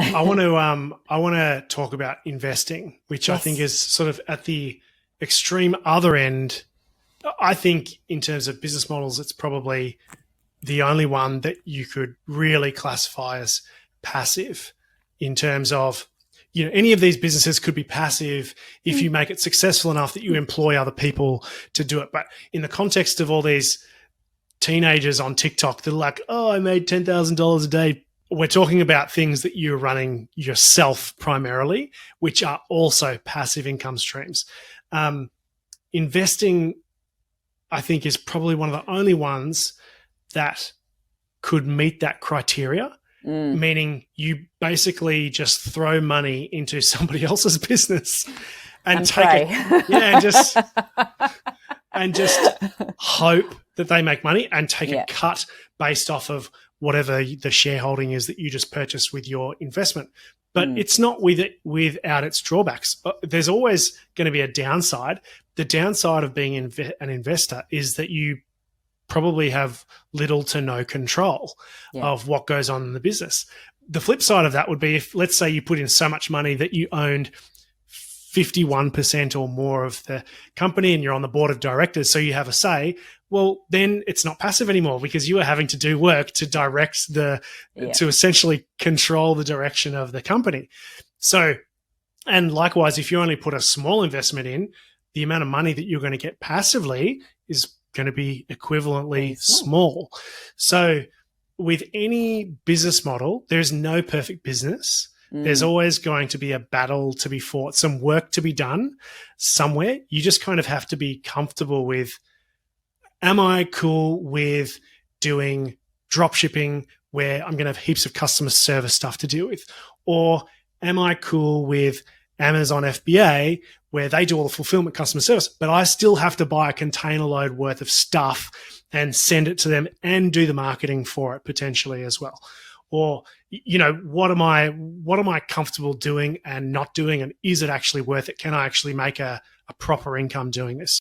I want to talk about investing, which I think Yes. is sort of at the extreme other end. I think in terms of business models, it's probably the only one that you could really classify as passive in terms of, any of these businesses could be passive if you make it successful enough that you employ other people to do it. But in the context of all these teenagers on TikTok that are like, oh, I made $10,000 a day. We're talking about things that you're running yourself primarily, which are also passive income streams. Investing, I think, is probably one of the only ones that could meet that criteria, meaning you basically just throw money into somebody else's business and take pray. it, and just hope that they make money and take a cut based off of whatever the shareholding is that you just purchased with your investment. But it's not without its drawbacks. There's always going to be a downside. The downside of being an investor is that you probably have little to no control of what goes on in the business. The flip side of that would be if, let's say, you put in so much money that you owned 51% or more of the company and you're on the board of directors, so you have a say. Well, then it's not passive anymore because you are having to do work to direct to essentially control the direction of the company. So, and likewise, if you only put a small investment in, the amount of money that you're going to get passively is going to be equivalently small. So with any business model, there's no perfect business. There's always going to be a battle to be fought, some work to be done somewhere. You just kind of have to be comfortable with, am I cool with doing drop shipping where I'm going to have heaps of customer service stuff to deal with? Or am I cool with Amazon FBA where they do all the fulfillment customer service, but I still have to buy a container load worth of stuff and send it to them and do the marketing for it potentially as well? Or, what am I comfortable doing and not doing? And is it actually worth it? Can I actually make a proper income doing this?